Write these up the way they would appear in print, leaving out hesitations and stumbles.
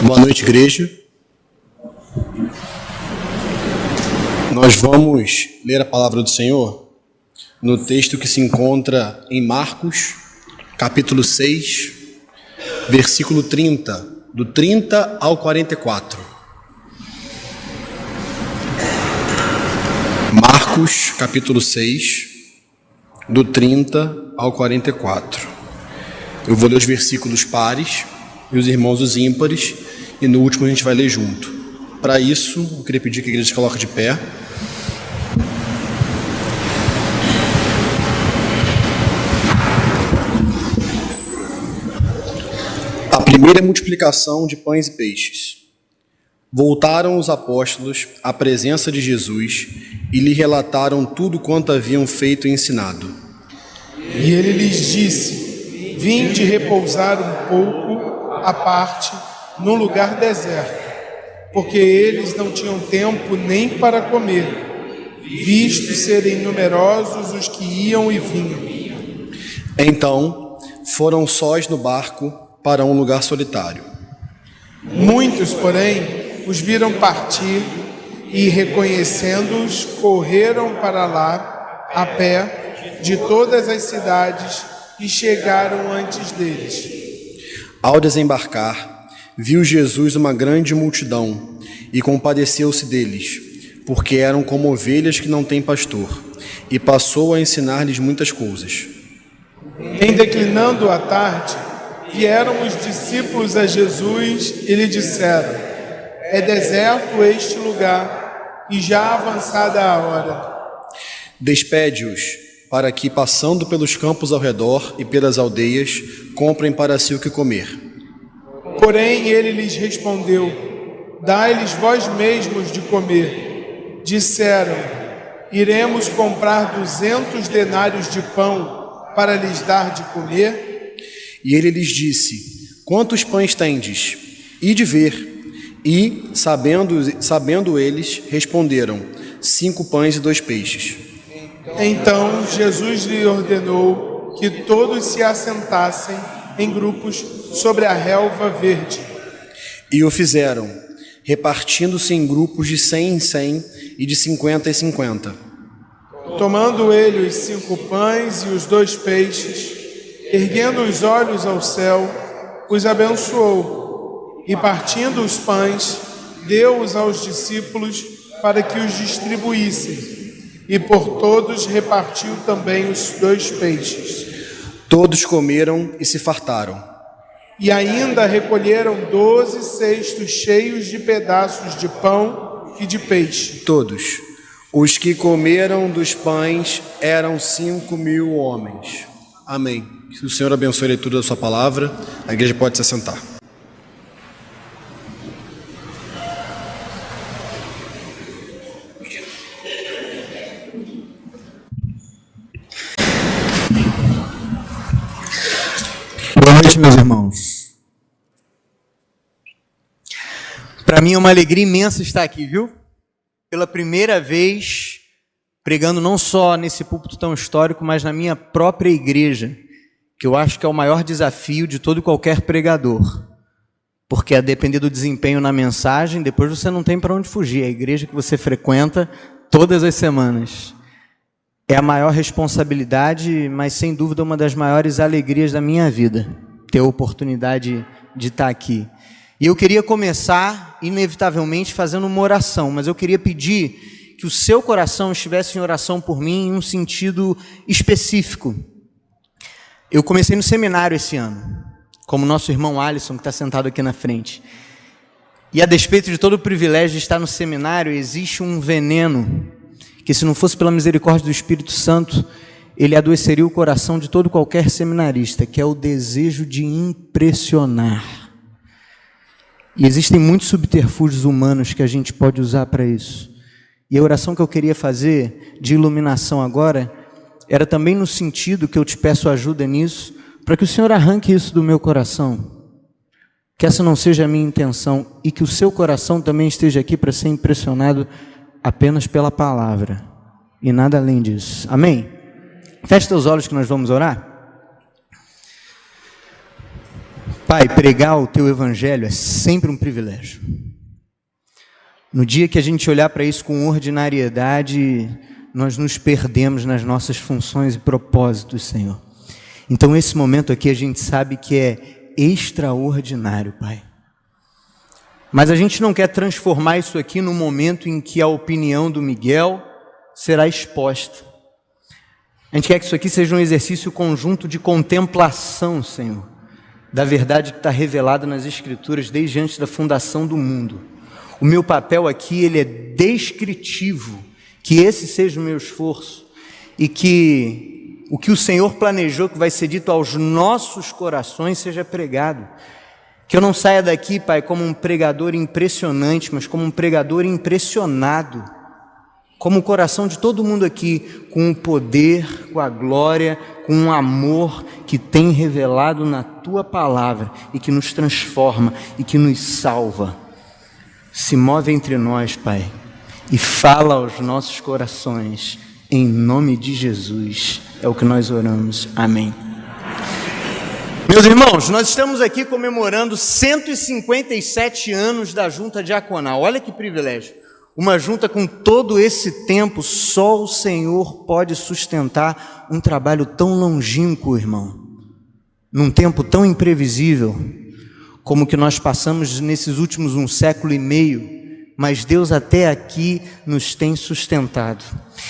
Boa noite, igreja. Nós vamos ler a palavra do Senhor no texto que se encontra em Marcos, capítulo 6, versículo 30, do 30 ao 44. Marcos, capítulo 6, do 30 ao 44. Eu vou ler os versículos pares e os irmãos os ímpares, e no último a gente vai ler junto. Para isso, eu queria pedir que a igreja se coloque de pé. A primeira é a multiplicação de pães e peixes. Voltaram os apóstolos à presença de Jesus e lhe relataram tudo quanto haviam feito e ensinado. E ele lhes disse: vinde repousar um pouco à parte, num lugar deserto, porque eles não tinham tempo nem para comer, visto serem numerosos os que iam e vinham. Então foram sós no barco para um lugar solitário. Muitos, porém, os viram partir e, reconhecendo-os, correram para lá, a pé, de todas as cidades, e chegaram antes deles. Ao desembarcar, viu Jesus uma grande multidão e compadeceu-se deles, porque eram como ovelhas que não têm pastor, e passou a ensinar-lhes muitas coisas. Em declinando a tarde, vieram os discípulos a Jesus e lhe disseram: é deserto este lugar, e já avançada a hora. Despede-os, para que, passando pelos campos ao redor e pelas aldeias, comprem para si o que comer. Porém ele lhes respondeu: dai-lhes vós mesmos de comer. Disseram: iremos comprar 200 denários de pão para lhes dar de comer? E ele lhes disse: quantos pães tendes? Ide ver. E, sabendo eles, responderam: 5 pães e 2 peixes. Então Jesus lhe ordenou que todos se assentassem em grupos sobre a relva verde. E o fizeram, repartindo-se em grupos de 100 em 100 e de 50 em 50. Tomando ele os 5 pães e os 2 peixes, erguendo os olhos ao céu, os abençoou, e partindo os pães, deu-os aos discípulos para que os distribuíssem, e por todos repartiu também os 2 peixes. Todos comeram e se fartaram. E ainda recolheram 12 cestos cheios de pedaços de pão e de peixe. Todos. Os que comeram dos pães eram 5.000 homens. Amém. Que o Senhor abençoe a leitura da sua palavra. A igreja pode se assentar. Boa noite, meus irmãos. Para mim é uma alegria imensa estar aqui, viu? Pela primeira vez, pregando não só nesse púlpito tão histórico, mas na minha própria igreja, que eu acho que é o maior desafio de todo e qualquer pregador. Porque a depender do desempenho na mensagem, depois você não tem para onde fugir. É a igreja que você frequenta todas as semanas. É a maior responsabilidade, mas sem dúvida uma das maiores alegrias da minha vida, ter a oportunidade de estar aqui. E eu queria começar, inevitavelmente, fazendo uma oração, mas eu queria pedir que o seu coração estivesse em oração por mim em um sentido específico. Eu comecei no seminário esse ano, como nosso irmão Alisson, que está sentado aqui na frente. E a despeito de todo o privilégio de estar no seminário, existe um veneno que, se não fosse pela misericórdia do Espírito Santo, ele adoeceria o coração de todo qualquer seminarista, que é o desejo de impressionar. E existem muitos subterfúgios humanos que a gente pode usar para isso. E a oração que eu queria fazer, de iluminação agora, era também no sentido que eu te peço ajuda nisso, para que o Senhor arranque isso do meu coração. Que essa não seja a minha intenção, e que o seu coração também esteja aqui para ser impressionado apenas pela palavra, e nada além disso. Amém? Feche teus olhos que nós vamos orar. Pai, pregar o Teu Evangelho é sempre um privilégio. No dia que a gente olhar para isso com ordinariedade, nós nos perdemos nas nossas funções e propósitos, Senhor. Então, esse momento aqui a gente sabe que é extraordinário, Pai. Mas a gente não quer transformar isso aqui no momento em que a opinião do Miguel será exposta. A gente quer que isso aqui seja um exercício conjunto de contemplação, Senhor, da verdade que está revelada nas Escrituras desde antes da fundação do mundo. O meu papel aqui, ele é descritivo, que esse seja o meu esforço e que o que o Senhor planejou que vai ser dito aos nossos corações seja pregado. Que eu não saia daqui, Pai, como um pregador impressionante, mas como um pregador impressionado, como o coração de todo mundo aqui, com o poder, com a glória, com o amor que tem revelado na Tua palavra e que nos transforma e que nos salva. Se move entre nós, Pai, e fala aos nossos corações, em nome de Jesus, é o que nós oramos. Amém. Meus irmãos, nós estamos aqui comemorando 157 anos da Junta Diaconal. Olha que privilégio. Uma junta com todo esse tempo, só o Senhor pode sustentar um trabalho tão longínquo, irmão. Num tempo tão imprevisível, como que nós passamos nesses últimos 1,5 séculos, mas Deus até aqui nos tem sustentado.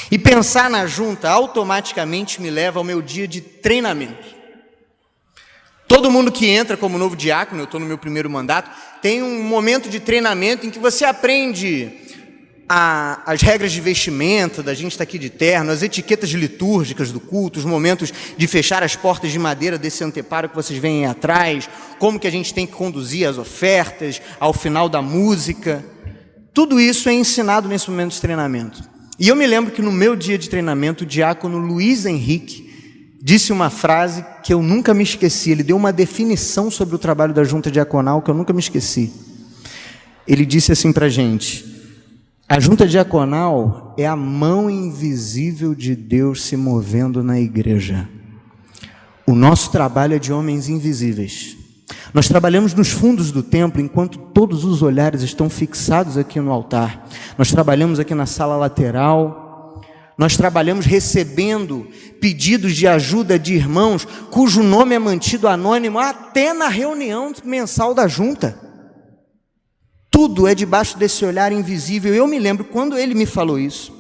E pensar na junta automaticamente me leva ao meu dia de treinamento. Todo mundo que entra como novo diácono, eu estou no meu primeiro mandato, tem um momento de treinamento em que você aprende as regras de vestimenta, da gente estar aqui de terno, as etiquetas litúrgicas do culto, os momentos de fechar as portas de madeira desse anteparo que vocês veem aí atrás, como que a gente tem que conduzir as ofertas ao final da música. Tudo isso é ensinado nesse momento de treinamento. E eu me lembro que no meu dia de treinamento, o diácono Luiz Henrique disse uma frase que eu nunca me esqueci. Ele deu uma definição sobre o trabalho da Junta Diaconal que eu nunca me esqueci. Ele disse assim para a gente: a Junta Diaconal é a mão invisível de Deus se movendo na igreja. O nosso trabalho é de homens invisíveis. Nós trabalhamos nos fundos do templo enquanto todos os olhares estão fixados aqui no altar. Nós trabalhamos aqui na sala lateral. Nós trabalhamos recebendo pedidos de ajuda de irmãos cujo nome é mantido anônimo até na reunião mensal da junta. Tudo é debaixo desse olhar invisível. Eu me lembro, quando ele me falou isso,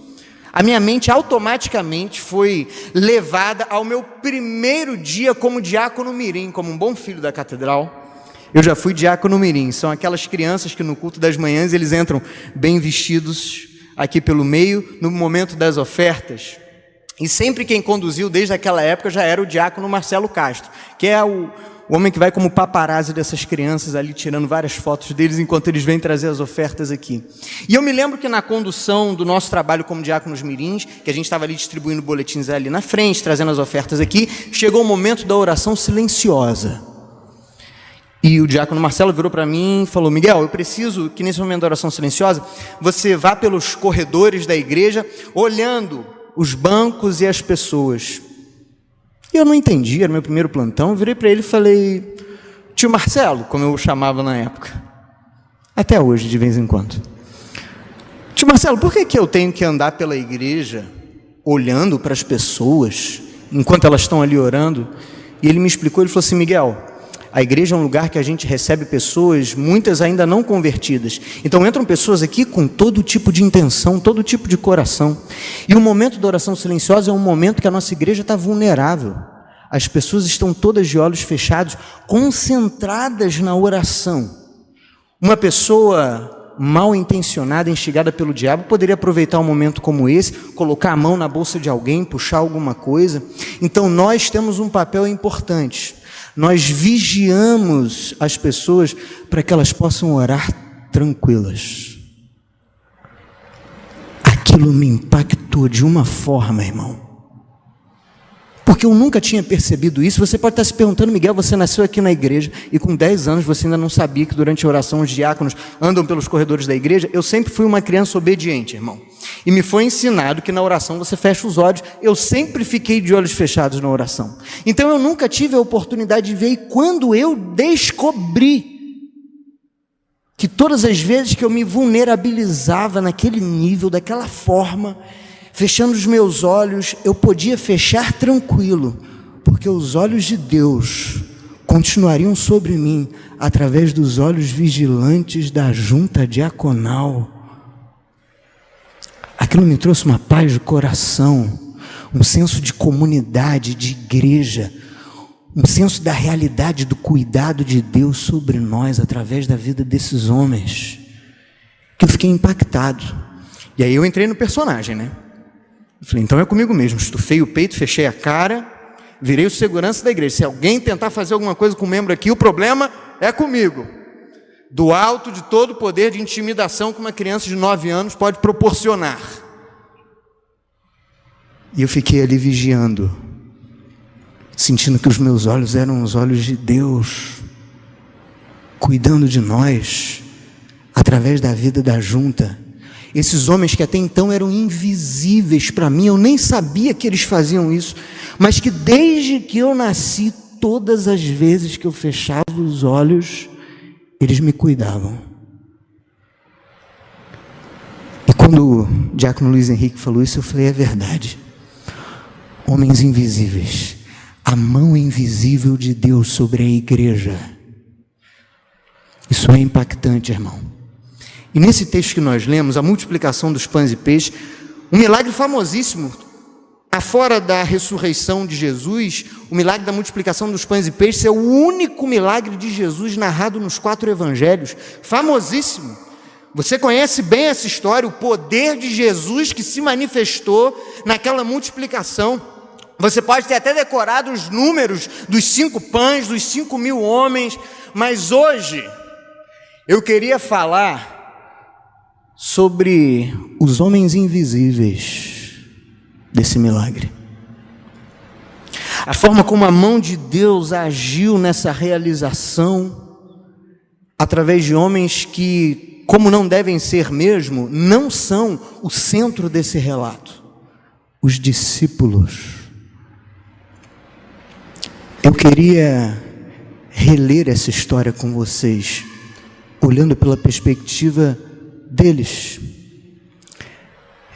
a minha mente automaticamente foi levada ao meu primeiro dia como diácono mirim, como um bom filho da catedral. Eu já fui diácono mirim, são aquelas crianças que no culto das manhãs eles entram bem vestidos aqui pelo meio, no momento das ofertas. E sempre quem conduziu desde aquela época já era o diácono Marcelo Castro, que é o homem que vai como paparazzi dessas crianças ali, tirando várias fotos deles enquanto eles vêm trazer as ofertas aqui. E eu me lembro que na condução do nosso trabalho como diáconos mirins, que a gente estava ali distribuindo boletins ali na frente, trazendo as ofertas aqui, chegou o momento da oração silenciosa. E o diácono Marcelo virou para mim e falou: Miguel, eu preciso que nesse momento da oração silenciosa, você vá pelos corredores da igreja, olhando os bancos e as pessoas. E eu não entendi, era meu primeiro plantão, eu virei para ele e falei: tio Marcelo, como eu o chamava na época, até hoje de vez em quando, tio Marcelo, por que eu tenho que andar pela igreja, olhando para as pessoas, enquanto elas estão ali orando? E ele me explicou, ele falou assim: Miguel, a igreja é um lugar que a gente recebe pessoas, muitas ainda não convertidas. Então entram pessoas aqui com todo tipo de intenção, todo tipo de coração. E o momento da oração silenciosa é um momento que a nossa igreja está vulnerável. As pessoas estão todas de olhos fechados, concentradas na oração. Uma pessoa mal intencionada, instigada pelo diabo, poderia aproveitar um momento como esse, colocar a mão na bolsa de alguém, puxar alguma coisa. Então nós temos um papel importante. Nós vigiamos as pessoas para que elas possam orar tranquilas. Aquilo me impactou de uma forma, irmão. Porque eu nunca tinha percebido isso. Você pode estar se perguntando, Miguel, você nasceu aqui na igreja e com 10 anos você ainda não sabia que durante a oração os diáconos andam pelos corredores da igreja. Eu sempre fui uma criança obediente, irmão. E me foi ensinado que na oração você fecha os olhos. Eu sempre fiquei de olhos fechados na oração. Então eu nunca tive a oportunidade de ver. E quando eu descobri que todas as vezes que eu me vulnerabilizava naquele nível, daquela forma, fechando os meus olhos, eu podia fechar tranquilo, porque os olhos de Deus continuariam sobre mim, através dos olhos vigilantes da junta diaconal. Aquilo me trouxe uma paz de coração, um senso de comunidade, de igreja, um senso da realidade do cuidado de Deus sobre nós, através da vida desses homens, que eu fiquei impactado. E aí eu entrei no personagem, né? Eu falei, então é comigo mesmo. Estufei o peito, fechei a cara, virei o segurança da igreja. Se alguém tentar fazer alguma coisa com um membro aqui, o problema é comigo. Do alto de todo o poder de intimidação que uma criança de 9 anos pode proporcionar. E eu fiquei ali vigiando, sentindo que os meus olhos eram os olhos de Deus, cuidando de nós, através da vida da junta. Esses homens que até então eram invisíveis para mim, eu nem sabia que eles faziam isso, mas que desde que eu nasci, todas as vezes que eu fechava os olhos, eles me cuidavam. E quando o diácono Luiz Henrique falou isso, eu falei, é verdade. Homens invisíveis, a mão invisível de Deus sobre a igreja. Isso é impactante, irmão. E nesse texto que nós lemos, a multiplicação dos pães e peixes, um milagre famosíssimo, afora da ressurreição de Jesus, o milagre da multiplicação dos pães e peixes é o único milagre de Jesus narrado nos 4 evangelhos, famosíssimo. Você conhece bem essa história, o poder de Jesus que se manifestou naquela multiplicação. Você pode ter até decorado os números dos 5 pães, dos 5.000 homens, mas hoje eu queria falar sobre os homens invisíveis desse milagre. A forma como a mão de Deus agiu nessa realização, através de homens que, como não devem ser mesmo, não são o centro desse relato, os discípulos. Eu queria reler essa história com vocês, olhando pela perspectiva deles,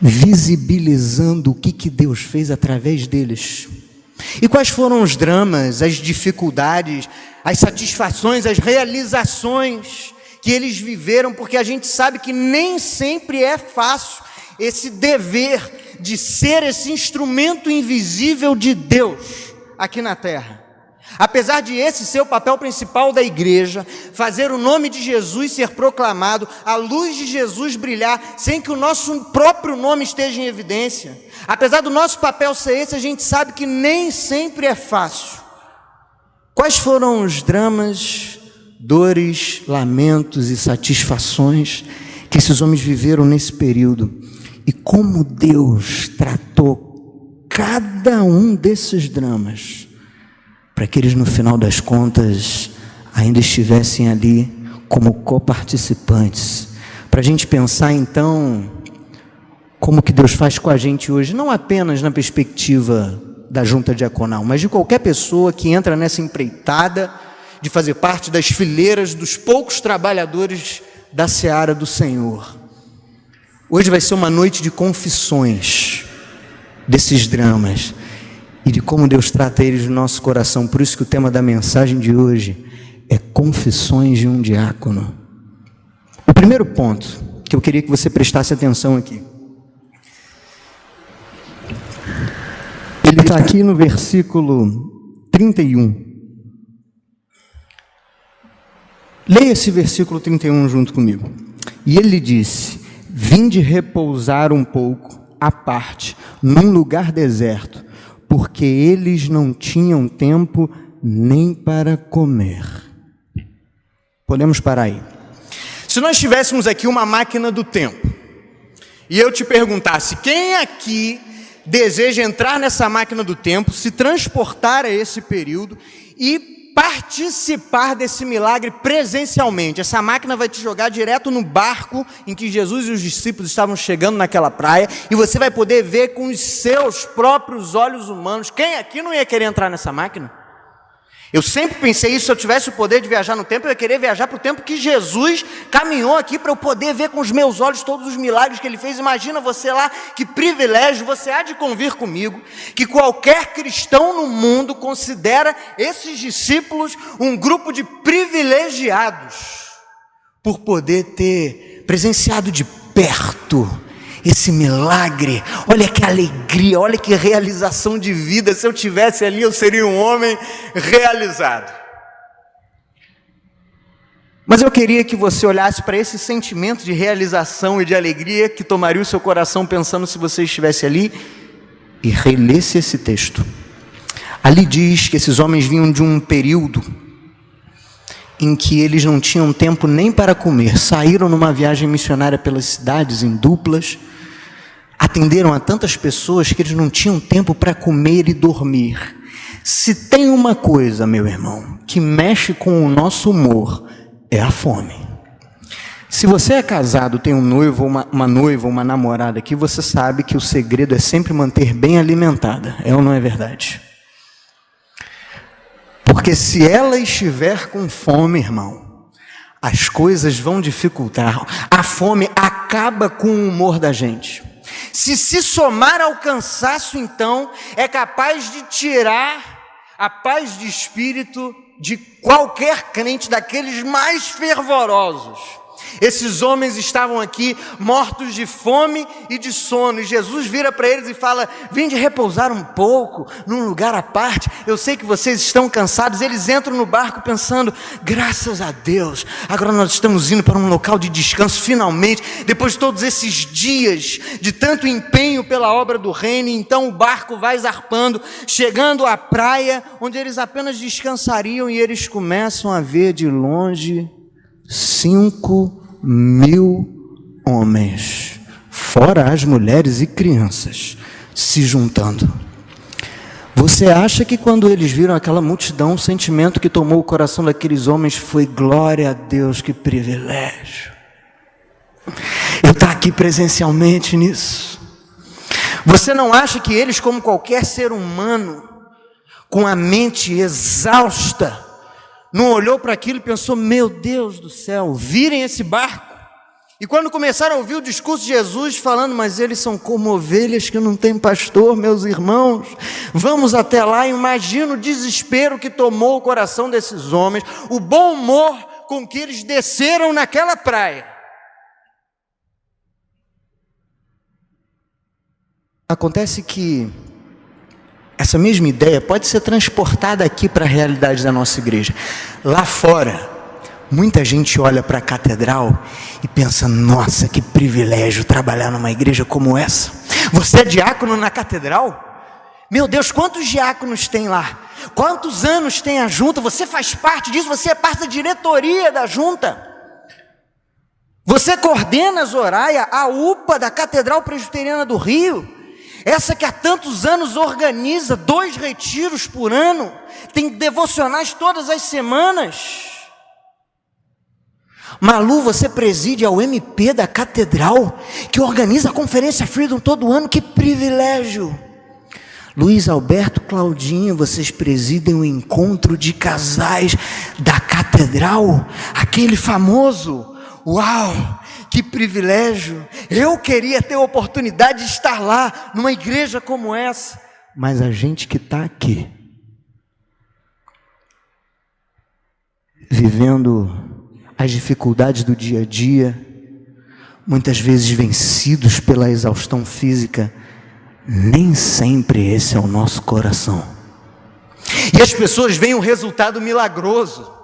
visibilizando o que Deus fez através deles, e quais foram os dramas, as dificuldades, as satisfações, as realizações que eles viveram, porque a gente sabe que nem sempre é fácil esse dever de ser esse instrumento invisível de Deus aqui na terra. Apesar de esse ser o papel principal da igreja, fazer o nome de Jesus ser proclamado, a luz de Jesus brilhar, sem que o nosso próprio nome esteja em evidência, apesar do nosso papel ser esse, a gente sabe que nem sempre é fácil. Quais foram os dramas, dores, lamentos e satisfações que esses homens viveram nesse período? E como Deus tratou cada um desses dramas, para que eles, no final das contas, ainda estivessem ali como coparticipantes. Para a gente pensar, então, como que Deus faz com a gente hoje, não apenas na perspectiva da junta diaconal, mas de qualquer pessoa que entra nessa empreitada de fazer parte das fileiras dos poucos trabalhadores da seara do Senhor. Hoje vai ser uma noite de confissões desses dramas, e de como Deus trata eles no nosso coração. Por isso que o tema da mensagem de hoje é Confissões de um Diácono. O primeiro ponto que eu queria que você prestasse atenção aqui, ele está aqui no versículo 31. Leia esse versículo 31 junto comigo. E ele disse: vinde repousar um pouco à parte, num lugar deserto, porque eles não tinham tempo nem para comer. Podemos parar aí. Se nós tivéssemos aqui uma máquina do tempo, e eu te perguntasse, quem aqui deseja entrar nessa máquina do tempo, se transportar a esse período e participar desse milagre presencialmente. Essa máquina vai te jogar direto no barco em que Jesus e os discípulos estavam chegando naquela praia, e você vai poder ver com os seus próprios olhos humanos. Quem aqui não ia querer entrar nessa máquina? Eu sempre pensei isso, se eu tivesse o poder de viajar no tempo, eu ia querer viajar para o tempo que Jesus caminhou aqui, para eu poder ver com os meus olhos todos os milagres que ele fez. Imagina você lá, que privilégio. Você há de convir comigo que qualquer cristão no mundo considera esses discípulos um grupo de privilegiados por poder ter presenciado de perto esse milagre. Olha que alegria, olha que realização de vida. Se eu tivesse ali, eu seria um homem realizado. Mas eu queria que você olhasse para esse sentimento de realização e de alegria que tomaria o seu coração pensando se você estivesse ali, e relesse esse texto. Ali diz que esses homens vinham de um período em que eles não tinham tempo nem para comer. Saíram numa viagem missionária pelas cidades em duplas, atenderam a tantas pessoas que eles não tinham tempo para comer e dormir. Se tem uma coisa, meu irmão, que mexe com o nosso humor, é a fome. Se você é casado, tem um noivo, uma noiva, uma namorada aqui, você sabe que o segredo é sempre manter bem alimentada. É ou não é verdade? Porque se ela estiver com fome, irmão, as coisas vão dificultar. A fome acaba com o humor da gente. Se somar ao cansaço, então, é capaz de tirar a paz de espírito de qualquer crente, daqueles mais fervorosos. Esses homens estavam aqui mortos de fome e de sono, e Jesus vira para eles e fala: vinde repousar um pouco num lugar à parte, eu sei que vocês estão cansados. Eles entram no barco pensando: graças a Deus, agora nós estamos indo para um local de descanso finalmente, depois de todos esses dias de tanto empenho pela obra do reino. E então o barco vai zarpando, chegando à praia onde eles apenas descansariam, e eles começam a ver de longe 5.000 homens, fora as mulheres e crianças, se juntando. Você acha que quando eles viram aquela multidão, o sentimento que tomou o coração daqueles homens foi: glória a Deus, que privilégio eu estar aqui presencialmente nisso? Você não acha que eles, como qualquer ser humano, com a mente exausta, não olhou para aquilo e pensou: meu Deus do céu, virem esse barco? E quando começaram a ouvir o discurso de Jesus falando: mas eles são como ovelhas que não têm pastor, meus irmãos, vamos até lá. Imagina o desespero que tomou o coração desses homens, o bom humor com que eles desceram naquela praia. Acontece que essa mesma ideia pode ser transportada aqui para a realidade da nossa igreja. Lá fora, muita gente olha para a catedral e pensa: nossa, que privilégio trabalhar numa igreja como essa. Você é diácono na catedral? Meu Deus, quantos diáconos tem lá? Quantos anos tem a junta? Você faz parte disso, você é parte da diretoria da junta. Você coordena a Zoraia, a UPA da Catedral Presbiteriana do Rio. Essa que há tantos anos organiza 2 retiros por ano, tem devocionais todas as semanas. Malu, você preside ao MP da Catedral, que organiza a Conferência Freedom todo ano. Que privilégio! Luiz Alberto, Claudinho, vocês presidem o encontro de casais da Catedral, aquele famoso. Uau! Que privilégio! Eu queria ter a oportunidade de estar lá, numa igreja como essa. Mas a gente que está aqui, vivendo as dificuldades do dia a dia, muitas vezes vencidos pela exaustão física, nem sempre esse é o nosso coração. E as pessoas veem o resultado milagroso.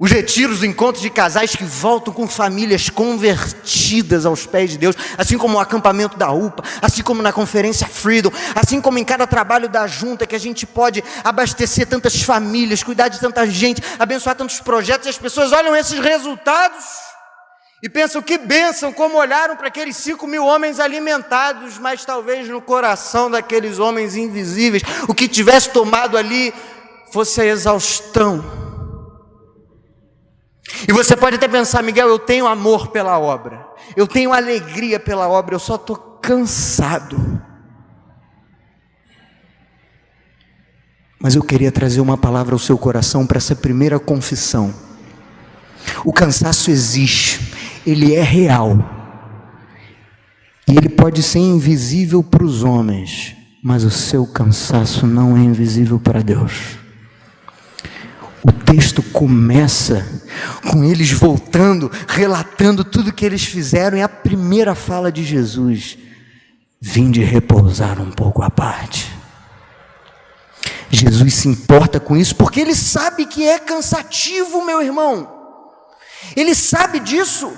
Os retiros, os encontros de casais que voltam com famílias convertidas aos pés de Deus, assim como o acampamento da UPA, assim como na Conferência Freedom, assim como em cada trabalho da junta, que a gente pode abastecer tantas famílias, cuidar de tanta gente, abençoar tantos projetos, e as pessoas olham esses resultados E pensam, que bênção, como olharam para aqueles 5.000 homens alimentados, mas talvez no coração daqueles homens invisíveis, o que tivesse tomado ali fosse a exaustão. E você pode até pensar, Miguel, eu tenho amor pela obra, eu tenho alegria pela obra, eu só estou cansado. Mas eu queria trazer uma palavra ao seu coração para essa primeira confissão. O cansaço existe, ele é real, e ele pode ser invisível para os homens, mas o seu cansaço não é invisível para Deus. O texto começa com eles voltando, relatando tudo que eles fizeram, e a primeira fala de Jesus: vinde repousar um pouco à parte. Jesus se importa com isso, porque ele sabe que é cansativo, meu irmão. Ele sabe disso.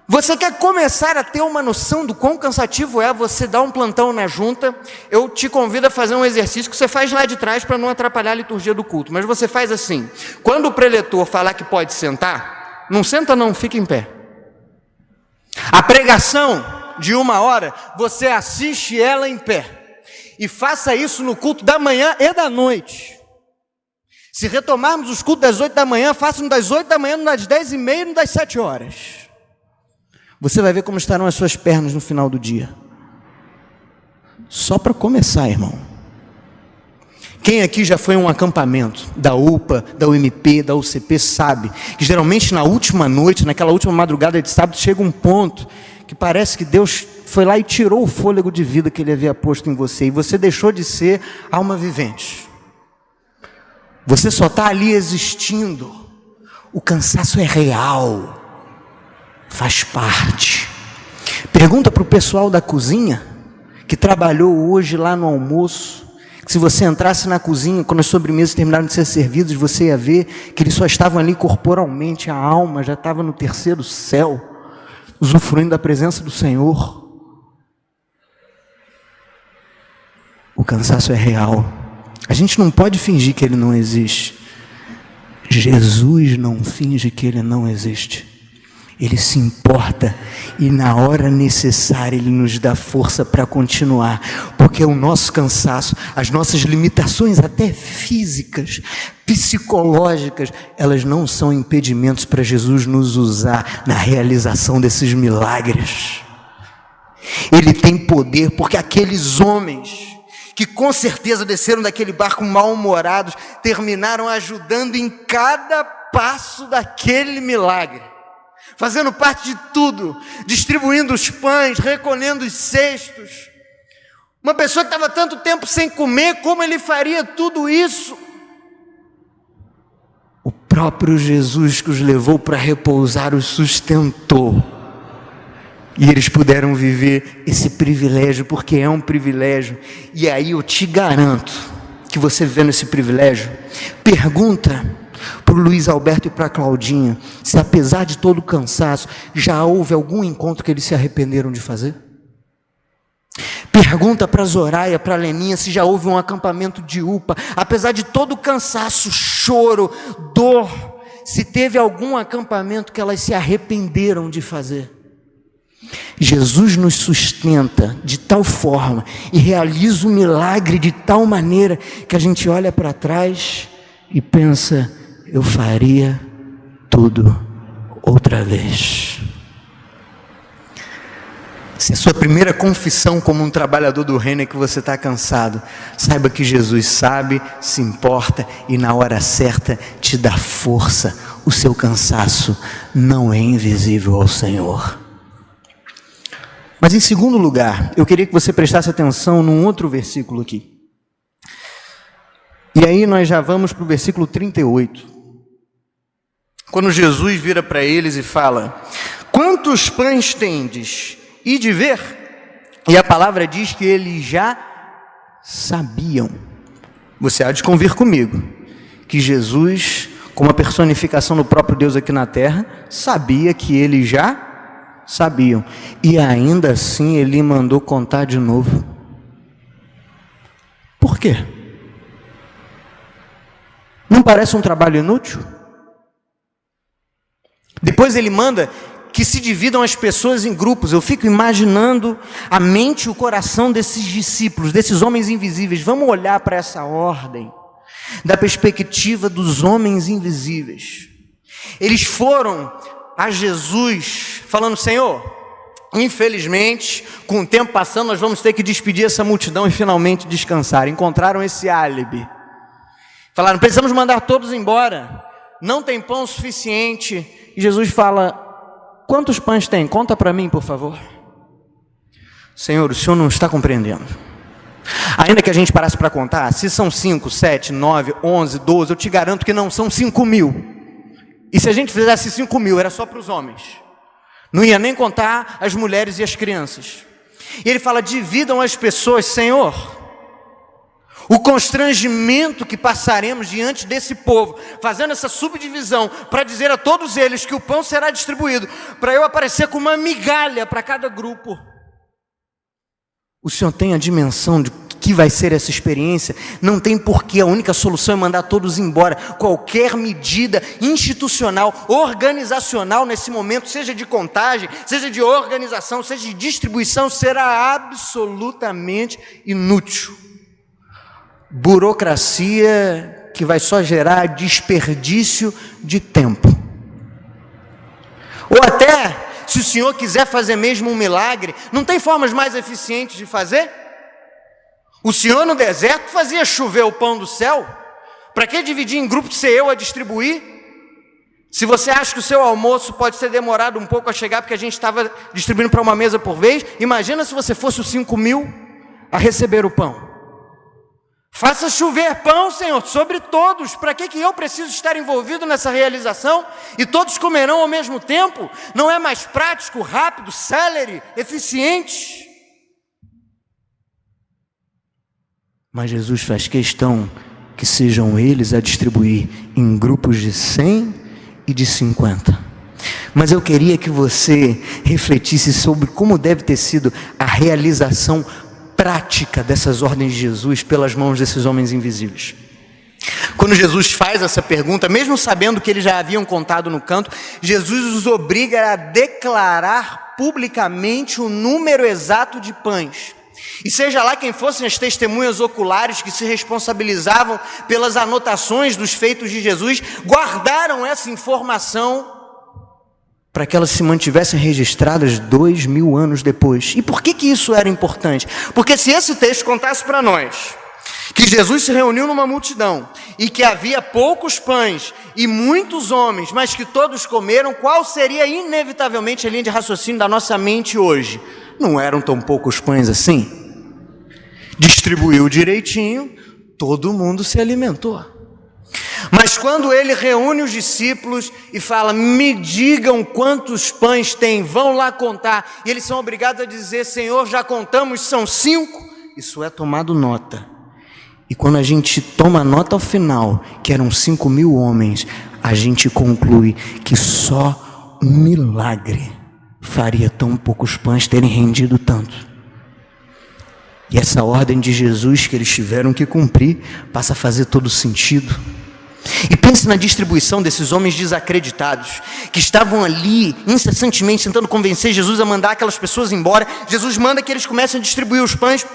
Você quer começar a ter uma noção do quão cansativo é você dar um plantão na junta? Eu te convido a fazer um exercício que você faz lá de trás para não atrapalhar a liturgia do culto. Mas você faz assim: quando o preletor falar que pode sentar, não senta não, fica em pé. A pregação de 1 hora, você assiste ela em pé. E faça isso no culto da manhã e da noite. Se retomarmos os cultos das 8 da manhã, faça no das 8 da manhã, no das 10h30 e no das 7 horas. Você vai ver como estarão as suas pernas no final do dia. Só para começar, irmão. Quem aqui já foi a um acampamento da UPA, da UMP, da UCP, sabe que geralmente na última noite, naquela última madrugada de sábado, chega um ponto que parece que Deus foi lá e tirou o fôlego de vida que Ele havia posto em você, e você deixou de ser alma vivente. Você só está ali existindo. O cansaço é real, faz parte. Pergunta para o pessoal da cozinha, que trabalhou hoje lá no almoço, que se você entrasse na cozinha, quando as sobremesas terminaram de ser servidas, você ia ver que eles só estavam ali corporalmente, a alma já estava no terceiro céu, usufruindo da presença do Senhor. O cansaço é real. A gente não pode fingir que ele não existe. Jesus não finge que ele não existe. Ele se importa, e na hora necessária Ele nos dá força para continuar, porque o nosso cansaço, as nossas limitações até físicas, psicológicas, elas não são impedimentos para Jesus nos usar na realização desses milagres. Ele tem poder, porque aqueles homens que com certeza desceram daquele barco mal-humorados, terminaram ajudando em cada passo daquele milagre, fazendo parte de tudo, distribuindo os pães, recolhendo os cestos. Uma pessoa que estava tanto tempo sem comer, como ele faria tudo isso? O próprio Jesus que os levou para repousar os sustentou. E eles puderam viver esse privilégio, porque é um privilégio. E aí eu te garanto que você vivendo esse privilégio, pergunta para o Luiz Alberto e para a Claudinha, se apesar de todo o cansaço, já houve algum encontro que eles se arrependeram de fazer? Pergunta para a Zoraia, para a Leninha, se já houve um acampamento de UPA, apesar de todo o cansaço, choro, dor, se teve algum acampamento que elas se arrependeram de fazer. Jesus nos sustenta de tal forma e realiza o milagre de tal maneira que a gente olha para trás e pensa: eu faria tudo outra vez. Se a sua primeira confissão como um trabalhador do reino é que você está cansado, saiba que Jesus sabe, se importa e na hora certa te dá força. O seu cansaço não é invisível ao Senhor. Mas em segundo lugar, eu queria que você prestasse atenção num outro versículo aqui. E aí nós já vamos para o versículo 38. Quando Jesus vira para eles e fala: quantos pães tendes? Ide ver. E a palavra diz que eles já sabiam. Você há de convir comigo que Jesus, como a personificação do próprio Deus aqui na terra, sabia que eles já sabiam, e ainda assim Ele mandou contar de novo. Por quê? Não parece um trabalho inútil? Depois Ele manda que se dividam as pessoas em grupos. Eu fico imaginando a mente e o coração desses discípulos, desses homens invisíveis. Vamos olhar para essa ordem da perspectiva dos homens invisíveis. Eles foram a Jesus falando: Senhor, infelizmente, com o tempo passando, nós vamos ter que despedir essa multidão e finalmente descansar. Encontraram esse álibi. Falaram: precisamos mandar todos embora, não tem pão suficiente. E Jesus fala: quantos pães tem? Conta para mim, por favor. Senhor, o Senhor não está compreendendo. Ainda que a gente parasse para contar, se são 5, 7, 9, 11, 12, eu te garanto que não são 5.000. E se a gente fizesse 5.000, era só para os homens. Não ia nem contar as mulheres e as crianças. E ele fala: dividam as pessoas, Senhor. O constrangimento que passaremos diante desse povo, fazendo essa subdivisão, para dizer a todos eles que o pão será distribuído, para eu aparecer com uma migalha para cada grupo. O Senhor tem a dimensão de que vai ser essa experiência. Não tem porquê, a única solução é mandar todos embora. Qualquer medida institucional, organizacional nesse momento, seja de contagem, seja de organização, seja de distribuição, será absolutamente inútil. Burocracia que vai só gerar desperdício de tempo. Ou até, se o Senhor quiser fazer mesmo um milagre, não tem formas mais eficientes de fazer? O Senhor no deserto fazia chover o pão do céu. Para que dividir em grupos, ser eu a distribuir? Se você acha que o seu almoço pode ser demorado um pouco a chegar, porque a gente estava distribuindo para uma mesa por vez, imagina se você fosse os 5.000 a receber o pão. Faça chover pão, Senhor, sobre todos. Para que eu preciso estar envolvido nessa realização? E todos comerão ao mesmo tempo? Não é mais prático, rápido, célere, eficiente? Mas Jesus faz questão que sejam eles a distribuir em grupos de 100 e de 50. Mas eu queria que você refletisse sobre como deve ter sido a realização prática dessas ordens de Jesus pelas mãos desses homens invisíveis. Quando Jesus faz essa pergunta, mesmo sabendo que eles já haviam contado no canto, Jesus os obriga a declarar publicamente o número exato de pães. E seja lá quem fossem as testemunhas oculares que se responsabilizavam pelas anotações dos feitos de Jesus, guardaram essa informação para que elas se mantivessem registradas 2.000 anos depois. E por que isso era importante? Porque se esse texto contasse para nós que Jesus se reuniu numa multidão e que havia poucos pães e muitos homens, mas que todos comeram, qual seria inevitavelmente a linha de raciocínio da nossa mente hoje? Não eram tão poucos pães assim. Distribuiu direitinho, todo mundo se alimentou. Mas quando ele reúne os discípulos e fala: me digam quantos pães tem, vão lá contar, e eles são obrigados a dizer: Senhor, já contamos, são 5. Isso é tomado nota. E quando a gente toma nota ao final, que eram 5.000 homens, a gente conclui que só um milagre faria tão poucos pães terem rendido tanto. E essa ordem de Jesus que eles tiveram que cumprir passa a fazer todo sentido. E pense na distribuição desses homens desacreditados, que estavam ali incessantemente tentando convencer Jesus a mandar aquelas pessoas embora. Jesus manda que eles comecem a distribuir os pães.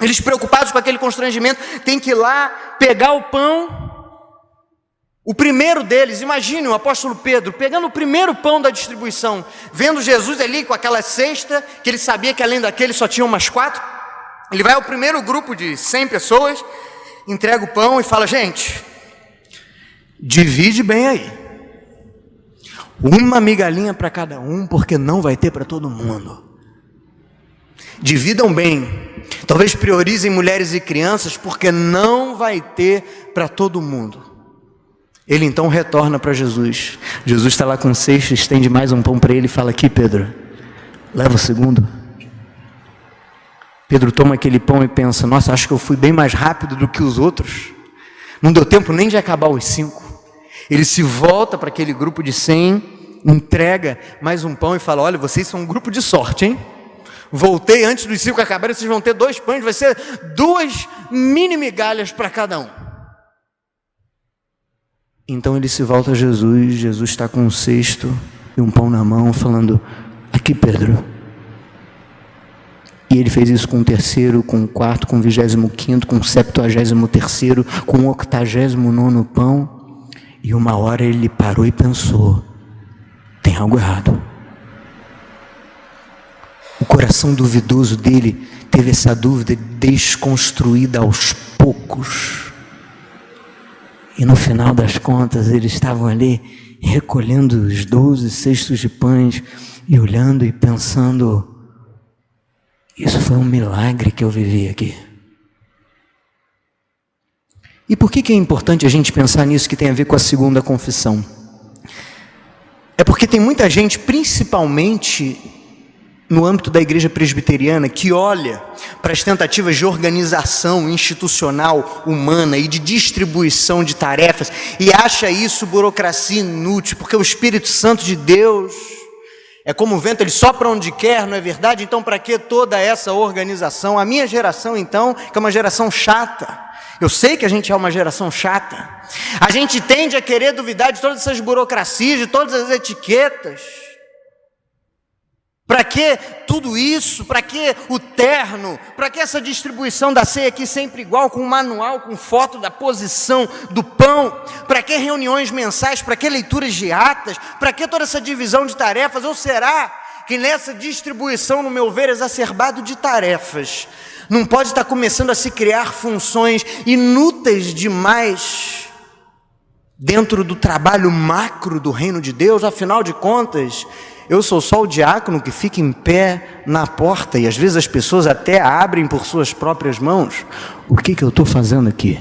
Eles, preocupados com aquele constrangimento, têm que ir lá pegar o pão. O primeiro deles, imagine o apóstolo Pedro pegando o primeiro pão da distribuição, vendo Jesus ali com aquela cesta, que ele sabia que além daquele só tinha umas 4. Ele vai ao primeiro grupo de 100 pessoas, entrega o pão e fala: gente, divide bem aí, uma migalhinha para cada um, porque não vai ter para todo mundo. Dividam bem, talvez priorizem mulheres e crianças, porque não vai ter para todo mundo. Ele então retorna para Jesus. Jesus está lá com o cesto, estende mais um pão para ele e fala: aqui, Pedro, leva o segundo. Pedro toma aquele pão e pensa: nossa, acho que eu fui bem mais rápido do que os outros. Não deu tempo nem de acabar os 5. Ele se volta para aquele grupo de 100, entrega mais um pão e fala: olha, vocês são um grupo de sorte, hein? Voltei antes dos 5 acabarem, vocês vão ter 2 pães, vai ser 2 mini migalhas para cada um. Então ele se volta a Jesus, Jesus está com um cesto e um pão na mão, falando: aqui, Pedro. E ele fez isso com o terceiro, com o quarto, com o 25º, com o 73º, com o 89º pão. E uma hora ele parou e pensou: tem algo errado. O coração duvidoso dele teve essa dúvida desconstruída aos poucos. E no final das contas, eles estavam ali recolhendo os 12 cestos de pães e olhando e pensando: isso foi um milagre que eu vivi aqui. E por que é importante a gente pensar nisso, que tem a ver com a segunda confissão? É porque tem muita gente, principalmente no âmbito da igreja presbiteriana, que olha para as tentativas de organização institucional humana e de distribuição de tarefas e acha isso burocracia inútil, porque o Espírito Santo de Deus é como o vento, ele sopra onde quer, não é verdade? Então para que toda essa organização? A minha geração então, que é uma geração chata, eu sei que a gente é uma geração chata, a gente tende a querer duvidar de todas essas burocracias, de todas as etiquetas. Para que tudo isso? Para que o terno? Para que essa distribuição da ceia aqui sempre igual, com um manual, com foto da posição do pão? Para que reuniões mensais? Para que leituras de atas? Para que toda essa divisão de tarefas? Ou será que nessa distribuição, no meu ver, exacerbado de tarefas, não pode estar começando a se criar funções inúteis demais dentro do trabalho macro do reino de Deus? Afinal de contas, eu sou só o diácono que fica em pé na porta, e às vezes as pessoas até abrem por suas próprias mãos. O que eu estou fazendo aqui?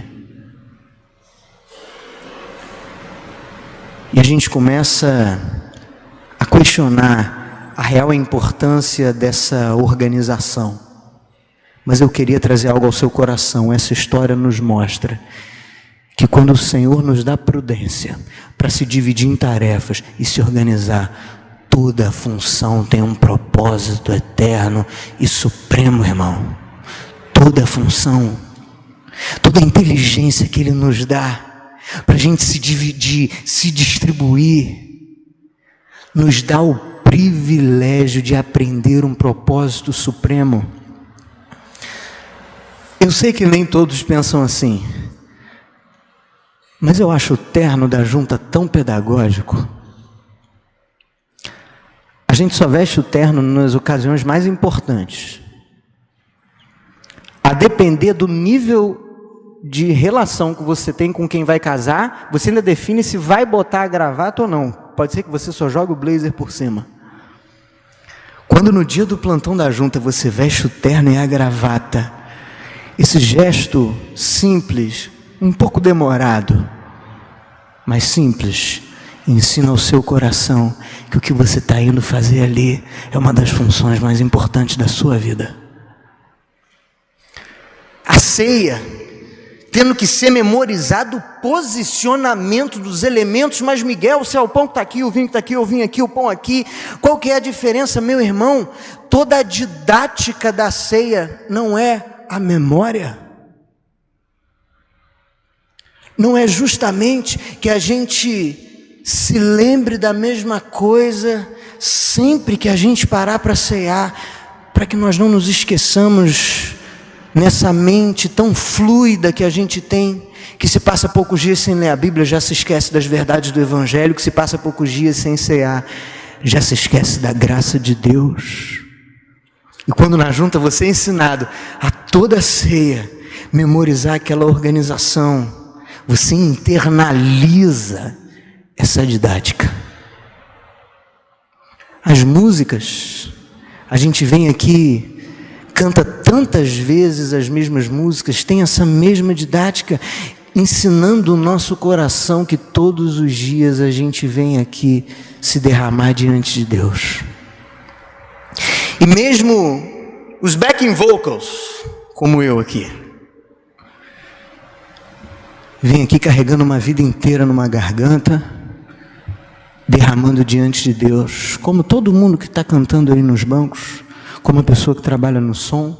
E a gente começa a questionar a real importância dessa organização. Mas eu queria trazer algo ao seu coração. Essa história nos mostra que quando o Senhor nos dá prudência para se dividir em tarefas e se organizar, toda função tem um propósito eterno e supremo, irmão. Toda função, toda inteligência que Ele nos dá para a gente se dividir, se distribuir, nos dá o privilégio de aprender um propósito supremo. Eu sei que nem todos pensam assim, mas eu acho o terno da junta tão pedagógico. A gente só veste o terno nas ocasiões mais importantes. A depender do nível de relação que você tem com quem vai casar, você ainda define se vai botar a gravata ou não. Pode ser que você só jogue o blazer por cima. Quando no dia do plantão da junta você veste o terno e a gravata, esse gesto simples, um pouco demorado, mas simples, ensina ao seu coração que o que você está indo fazer ali é uma das funções mais importantes da sua vida. A ceia, tendo que ser memorizado o posicionamento dos elementos, mas Miguel, se é o pão que está aqui, o vinho que está aqui, o vinho aqui, o pão aqui, qual que é a diferença, meu irmão? Toda a didática da ceia não é a memória. Não é justamente que a gente se lembre da mesma coisa sempre que a gente parar para cear, para que nós não nos esqueçamos nessa mente tão fluida que a gente tem, que se passa poucos dias sem ler a Bíblia, já se esquece das verdades do Evangelho, que se passa poucos dias sem cear, já se esquece da graça de Deus. E quando na junta você é ensinado a toda ceia memorizar aquela organização, você internaliza essa didática. As músicas, a gente vem aqui, canta tantas vezes as mesmas músicas, tem essa mesma didática, ensinando o nosso coração que todos os dias a gente vem aqui se derramar diante de Deus. E mesmo os backing vocals, como eu aqui, vem aqui carregando uma vida inteira numa garganta, derramando diante de Deus, como todo mundo que está cantando aí nos bancos, como a pessoa que trabalha no som,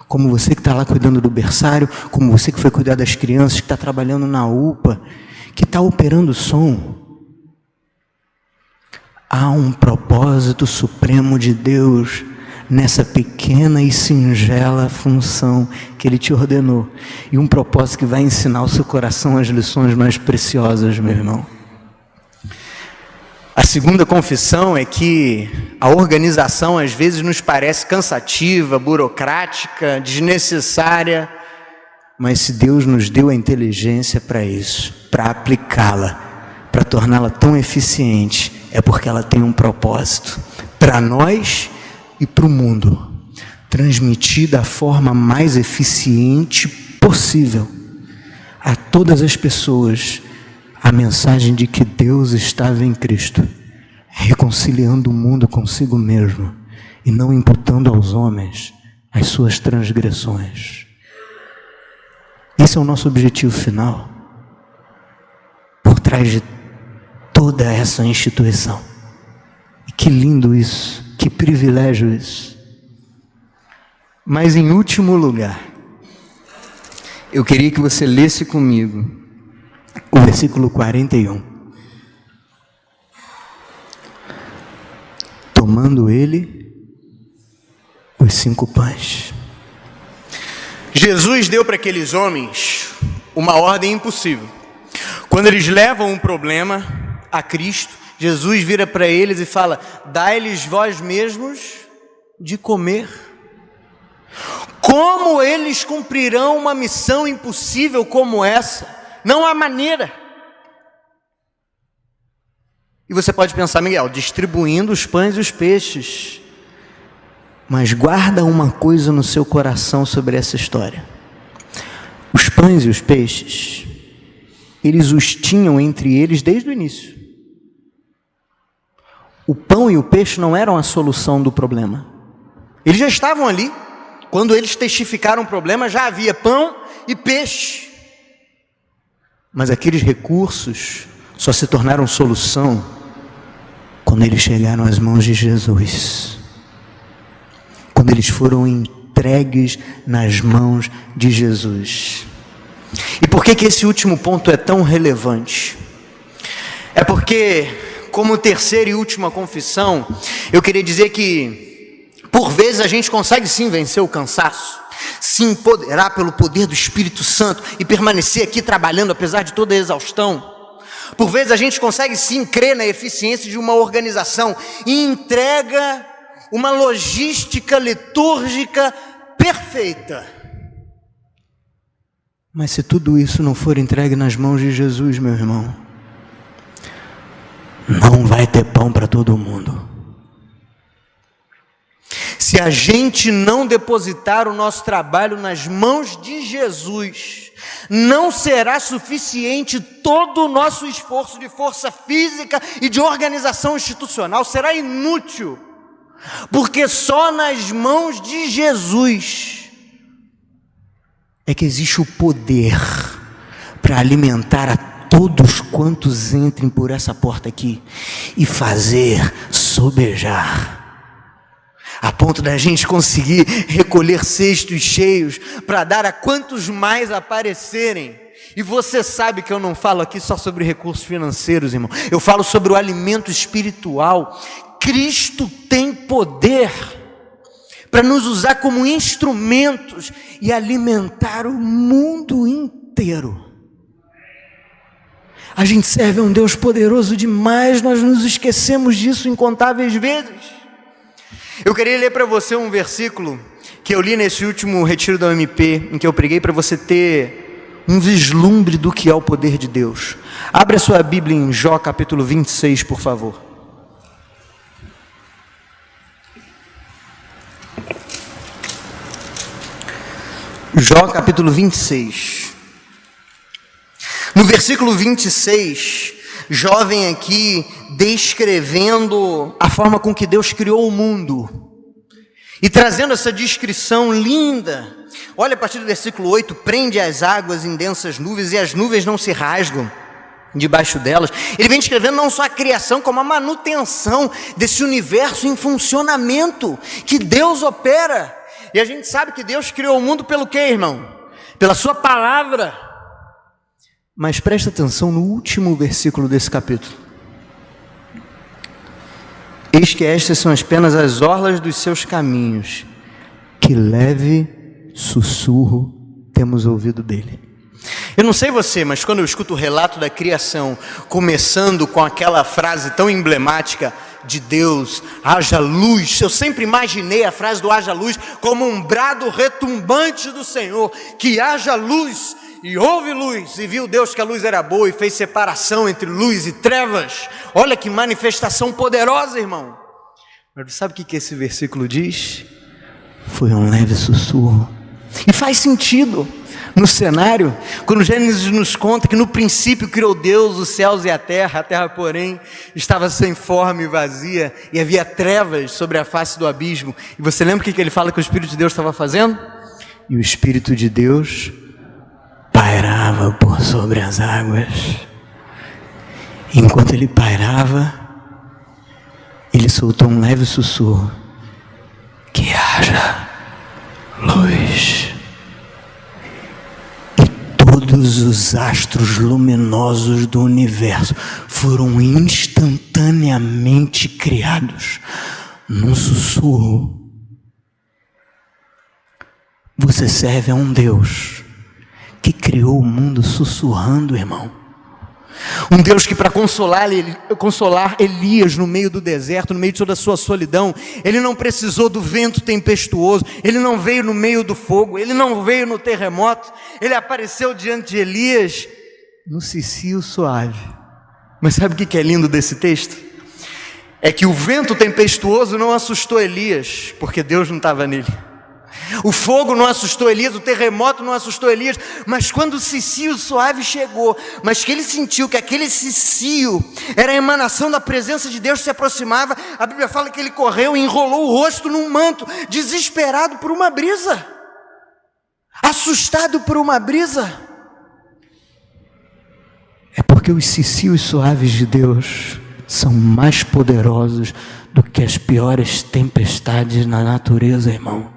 como você que está lá cuidando do berçário, como você que foi cuidar das crianças, que está trabalhando na UPA, que está operando o som. Há um propósito supremo de Deus nessa pequena e singela função que Ele te ordenou. E um propósito que vai ensinar o seu coração as lições mais preciosas, meu irmão. A segunda confissão é que a organização às vezes nos parece cansativa, burocrática, desnecessária, mas se Deus nos deu a inteligência para isso, para aplicá-la, para torná-la tão eficiente, é porque ela tem um propósito para nós e para o mundo, transmitir da forma mais eficiente possível a todas as pessoas a mensagem de que Deus estava em Cristo, reconciliando o mundo consigo mesmo e não imputando aos homens as suas transgressões. Esse é o nosso objetivo final, por trás de toda essa instituição. E que lindo isso, que privilégio isso. Mas em último lugar, eu queria que você lesse comigo o versículo 41. Tomando ele os 5 pães. Jesus deu para aqueles homens uma ordem impossível. Quando eles levam um problema a Cristo, Jesus vira para eles e fala: dai-lhes vós mesmos de comer. Como eles cumprirão uma missão impossível como essa? Não há maneira. E você pode pensar, Miguel, distribuindo os pães e os peixes. Mas guarda uma coisa no seu coração sobre essa história. Os pães e os peixes, eles os tinham entre eles desde o início. O pão e o peixe não eram a solução do problema. Eles já estavam ali. Quando eles testificaram o problema, já havia pão e peixe. Mas aqueles recursos só se tornaram solução quando eles chegaram às mãos de Jesus. Quando eles foram entregues nas mãos de Jesus. E por que esse último ponto é tão relevante? É porque, como terceira e última confissão, eu queria dizer que, por vezes, a gente consegue sim vencer o cansaço, se empoderar pelo poder do Espírito Santo e permanecer aqui trabalhando apesar de toda a exaustão. Por vezes a gente consegue sim crer na eficiência de uma organização e entrega uma logística litúrgica perfeita. Mas se tudo isso não for entregue nas mãos de Jesus, meu irmão, não vai ter pão para todo mundo. Se a gente não depositar o nosso trabalho nas mãos de Jesus, não será suficiente todo o nosso esforço de força física e de organização institucional, será inútil, porque só nas mãos de Jesus é que existe o poder para alimentar a todos quantos entrem por essa porta aqui e fazer sobejar, a ponto da gente conseguir recolher cestos cheios para dar a quantos mais aparecerem. E você sabe que eu não falo aqui só sobre recursos financeiros, irmão. Eu falo sobre o alimento espiritual. Cristo tem poder para nos usar como instrumentos e alimentar o mundo inteiro. A gente serve a um Deus poderoso demais, nós nos esquecemos disso incontáveis vezes. Eu queria ler para você um versículo que eu li nesse último retiro da UMP, em que eu preguei para você ter um vislumbre do que é o poder de Deus. Abre a sua Bíblia em Jó capítulo 26, por favor. Jó capítulo 26. No versículo 26, Jó vem aqui descrevendo a forma com que Deus criou o mundo e trazendo essa descrição linda. Olha a partir do versículo 8: prende as águas em densas nuvens e as nuvens não se rasgam debaixo delas. Ele vem descrevendo não só a criação, como a manutenção desse universo em funcionamento que Deus opera. E a gente sabe que Deus criou o mundo pelo quê, irmão? Pela sua palavra. Mas presta atenção no último versículo desse capítulo. Eis que estas são apenas as orlas dos seus caminhos, que leve sussurro temos ouvido dele. Eu não sei você, mas quando eu escuto o relato da criação, começando com aquela frase tão emblemática de Deus, haja luz, eu sempre imaginei a frase do haja luz como um brado retumbante do Senhor, que haja luz, e houve luz, e viu Deus que a luz era boa, e fez separação entre luz e trevas. Olha que manifestação poderosa, irmão. Mas sabe o que esse versículo diz? Foi um leve sussurro, e faz sentido. No cenário, quando Gênesis nos conta que no princípio criou Deus os céus e a terra porém estava sem forma e vazia, e havia trevas sobre a face do abismo. E você lembra o que ele fala que o Espírito de Deus estava fazendo? E o Espírito de Deus pairava por sobre as águas. Enquanto ele pairava, ele soltou um leve sussurro: que haja luz. Todos os astros luminosos do universo foram instantaneamente criados num sussurro. Você serve a um Deus que criou o mundo sussurrando, irmão. Um Deus que, para consolar Elias no meio do deserto, no meio de toda a sua solidão, ele não precisou do vento tempestuoso, ele não veio no meio do fogo, ele não veio no terremoto, ele apareceu diante de Elias no cicio suave. Mas sabe o que é lindo desse texto? É que o vento tempestuoso não assustou Elias, porque Deus não estava nele. O fogo não assustou Elias, o terremoto não assustou Elias, mas quando o cicio suave chegou, mas que ele sentiu que aquele cicio era a emanação da presença de Deus que se aproximava, a Bíblia fala que ele correu e enrolou o rosto num manto, desesperado por uma brisa, assustado por uma brisa. É porque os cicios suaves de Deus são mais poderosos do que as piores tempestades na natureza, irmão.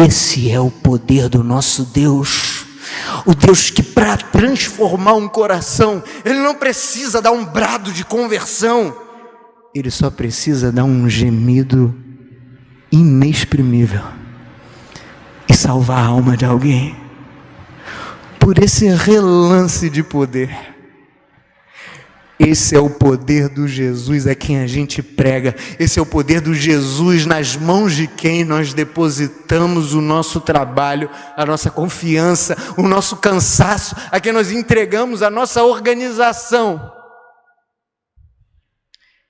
Esse é o poder do nosso Deus, o Deus que, para transformar um coração, ele não precisa dar um brado de conversão, ele só precisa dar um gemido inexprimível e salvar a alma de alguém. Por esse relance de poder. Esse é o poder do Jesus a quem a gente prega. Esse é o poder do Jesus nas mãos de quem nós depositamos o nosso trabalho, a nossa confiança, o nosso cansaço, a quem nós entregamos a nossa organização.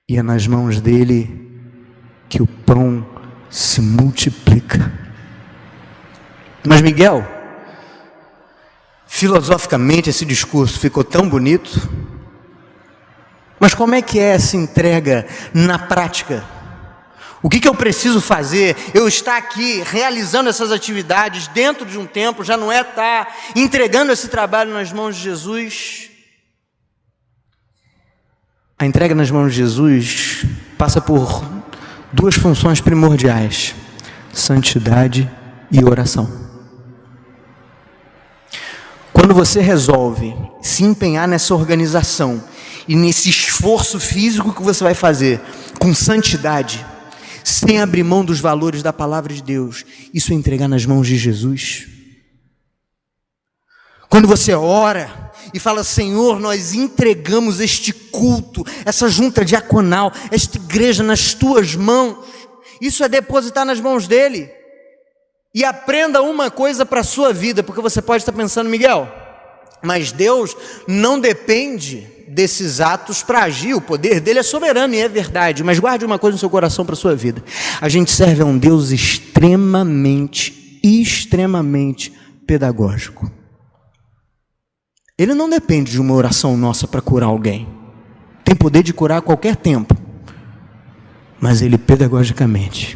E é nas mãos dele que o pão se multiplica. Mas Miguel, filosoficamente esse discurso ficou tão bonito, mas como é que é essa entrega na prática? O que eu preciso fazer? Eu estar aqui realizando essas atividades dentro de um templo, já não é estar entregando esse trabalho nas mãos de Jesus? A entrega nas mãos de Jesus passa por duas funções primordiais: santidade e oração. Quando você resolve se empenhar nessa organização e nesse esforço físico que você vai fazer com santidade, sem abrir mão dos valores da palavra de Deus, isso é entregar nas mãos de Jesus. Quando você ora e fala: Senhor, nós entregamos este culto, essa junta diaconal, esta igreja nas tuas mãos, isso é depositar nas mãos dele. E aprenda uma coisa para a sua vida, porque você pode estar pensando: Miguel, mas Deus não depende desses atos para agir, o poder dele é soberano, e é verdade, mas guarde uma coisa no seu coração para a sua vida: a gente serve a um Deus extremamente pedagógico. Ele não depende de uma oração nossa para curar alguém, tem poder de curar a qualquer tempo, mas ele pedagogicamente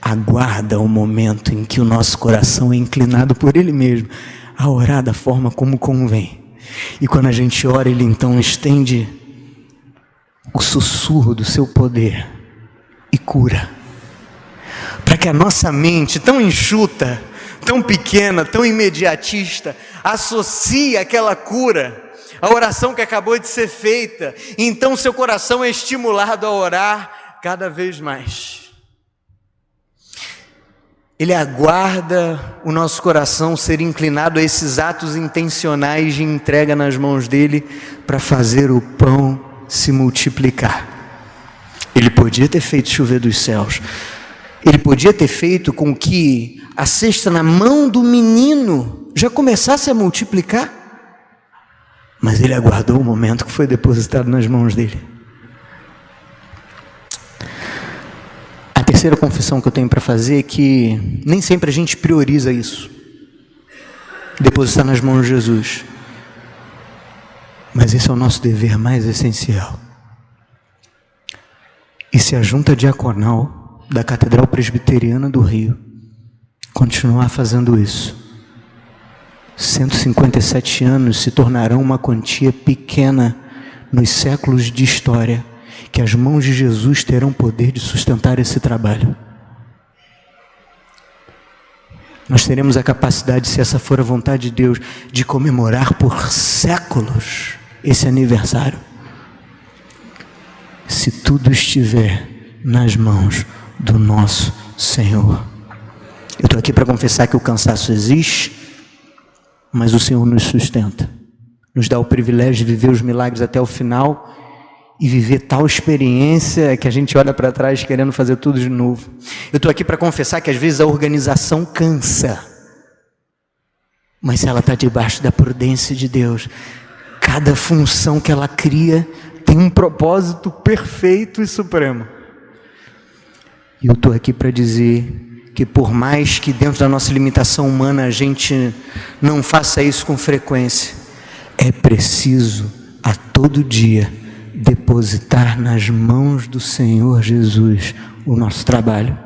aguarda o momento em que o nosso coração é inclinado por ele mesmo a orar da forma como convém. E quando a gente ora, ele então estende o sussurro do seu poder e cura, para que a nossa mente tão enxuta, tão pequena, tão imediatista, associe aquela cura a oração que acabou de ser feita. Então seu coração é estimulado a orar cada vez mais. Ele aguarda o nosso coração ser inclinado a esses atos intencionais de entrega nas mãos dele para fazer o pão se multiplicar. Ele podia ter feito chover dos céus. Ele podia ter feito com que a cesta na mão do menino já começasse a multiplicar. Mas ele aguardou o momento que foi depositado nas mãos dele. A terceira confissão que eu tenho para fazer é que nem sempre a gente prioriza isso, depositar nas mãos de Jesus. Mas esse é o nosso dever mais essencial. E se a junta diaconal da Catedral Presbiteriana do Rio continuar fazendo isso, 157 anos se tornarão uma quantia pequena nos séculos de história que as mãos de Jesus terão poder de sustentar esse trabalho. Nós teremos a capacidade, se essa for a vontade de Deus, de comemorar por séculos esse aniversário, se tudo estiver nas mãos do nosso Senhor. Eu estou aqui para confessar que o cansaço existe, mas o Senhor nos sustenta, nos dá o privilégio de viver os milagres até o final e viver tal experiência que a gente olha para trás querendo fazer tudo de novo. Eu estou aqui para confessar que às vezes a organização cansa, mas se ela está debaixo da prudência de Deus, cada função que ela cria tem um propósito perfeito e supremo. E eu estou aqui para dizer que por mais que dentro da nossa limitação humana a gente não faça isso com frequência, é preciso a todo dia depositar nas mãos do Senhor Jesus o nosso trabalho.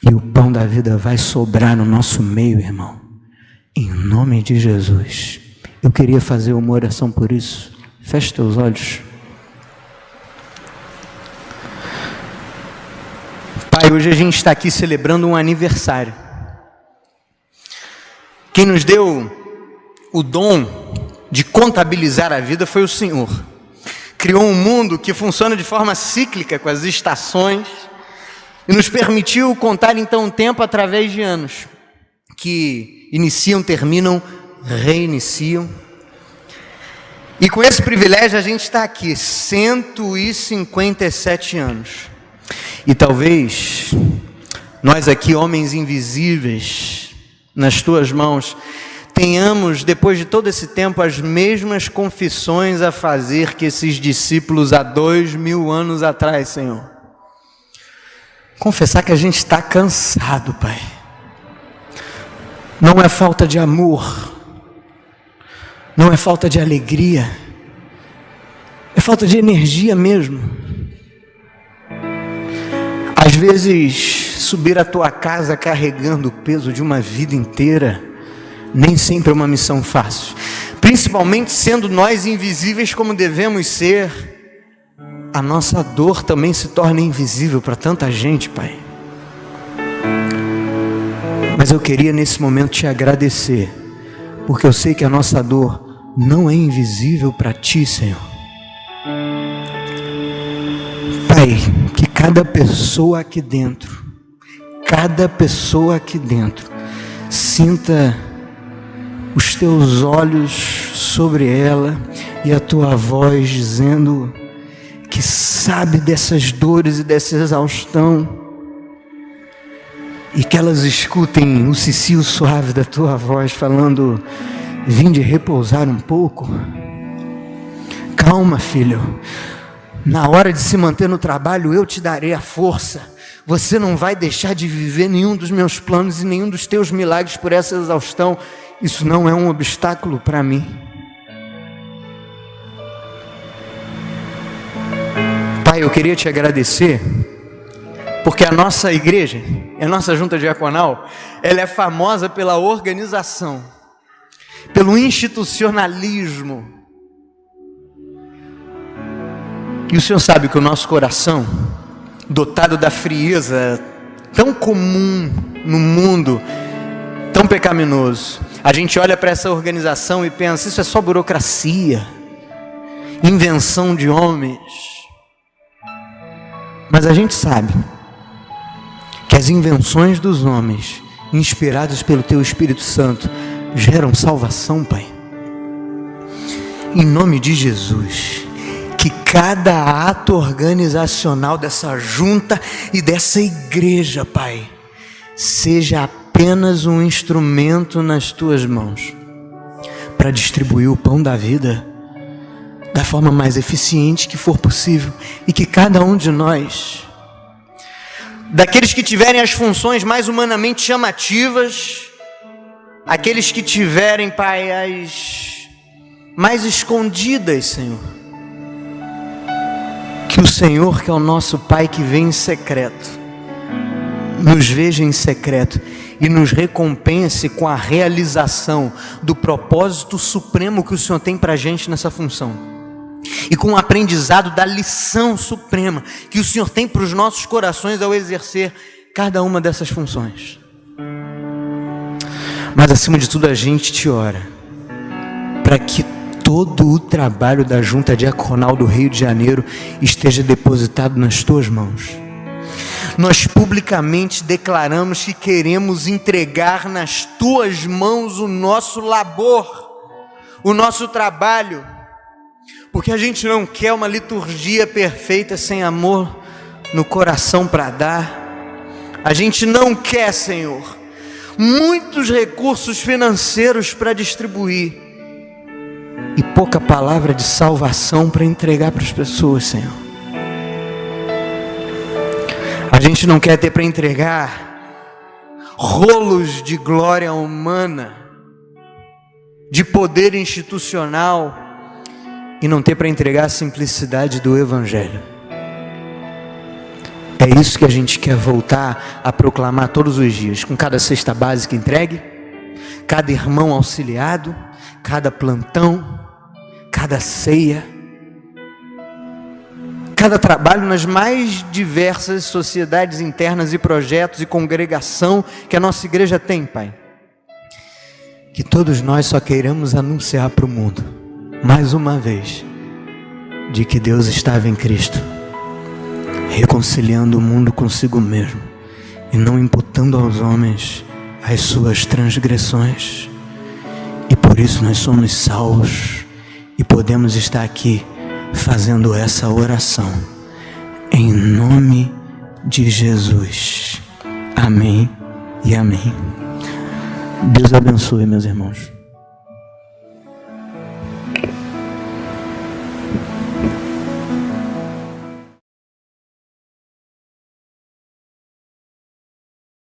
E o pão da vida vai sobrar no nosso meio, irmão. Em nome de Jesus. Eu queria fazer uma oração por isso. Feche teus olhos. Pai, hoje a gente está aqui celebrando um aniversário. Quem nos deu o dom de contabilizar a vida foi o Senhor. Criou um mundo que funciona de forma cíclica com as estações e nos permitiu contar então o tempo através de anos que iniciam, terminam, reiniciam. E com esse privilégio a gente está aqui 157 anos. E talvez nós aqui, homens invisíveis, nas tuas mãos, tenhamos, depois de todo esse tempo, as mesmas confissões a fazer que esses discípulos há 2000 anos atrás, Senhor. Confessar que a gente está cansado, Pai. Não é falta de amor, não é falta de alegria, é falta de energia mesmo. Às vezes, subir a tua casa carregando o peso de uma vida inteira nem sempre é uma missão fácil, principalmente sendo nós invisíveis como devemos ser. A nossa dor também se torna invisível para tanta gente, Pai. Mas eu queria nesse momento te agradecer, porque eu sei que a nossa dor não é invisível para ti, Senhor. Pai, que cada pessoa aqui dentro sinta os teus olhos sobre ela e a tua voz dizendo que sabe dessas dores e dessa exaustão, e que elas escutem o cicio suave da tua voz falando: vinde repousar um pouco. Calma, filho, na hora de se manter no trabalho eu te darei a força. Você não vai deixar de viver nenhum dos meus planos e nenhum dos teus milagres por essa exaustão. Isso não é um obstáculo para mim. Pai, eu queria te agradecer, porque a nossa igreja, a nossa junta diaconal, ela é famosa pela organização, pelo institucionalismo. E o Senhor sabe que o nosso coração, dotado da frieza tão comum no mundo, tão pecaminoso. A gente olha para essa organização e pensa, isso é só burocracia, invenção de homens. Mas a gente sabe que as invenções dos homens, inspiradas pelo Teu Espírito Santo, geram salvação, Pai. Em nome de Jesus, que cada ato organizacional dessa junta e dessa igreja, Pai, seja apenas um instrumento nas Tuas mãos, para distribuir o pão da vida da forma mais eficiente que for possível, e que cada um de nós, daqueles que tiverem as funções mais humanamente chamativas, aqueles que tiverem, Pai, as mais escondidas, Senhor, que o Senhor, que é o nosso Pai que vem em secreto, nos veja em secreto e nos recompense com a realização do propósito supremo que o Senhor tem para a gente nessa função, e com o aprendizado da lição suprema que o Senhor tem para os nossos corações ao exercer cada uma dessas funções. Mas acima de tudo a gente te ora para que todo o trabalho da Junta Diaconal do Rio de Janeiro esteja depositado nas Tuas mãos. Nós publicamente declaramos que queremos entregar nas Tuas mãos o nosso labor, o nosso trabalho, porque a gente não quer uma liturgia perfeita sem amor no coração para dar. A gente não quer, Senhor, muitos recursos financeiros para distribuir e pouca palavra de salvação para entregar para as pessoas, Senhor. A gente não quer ter para entregar rolos de glória humana, de poder institucional, e não ter para entregar a simplicidade do Evangelho. É isso que a gente quer voltar a proclamar todos os dias, com cada cesta básica entregue, cada irmão auxiliado, cada plantão, cada ceia, cada trabalho nas mais diversas sociedades internas e projetos e congregação que a nossa igreja tem, Pai. Que todos nós só queiramos anunciar para o mundo, mais uma vez, de que Deus estava em Cristo, reconciliando o mundo consigo mesmo e não imputando aos homens as suas transgressões, e por isso nós somos salvos e podemos estar aqui fazendo essa oração em nome de Jesus. Amém e amém. Deus abençoe, meus irmãos.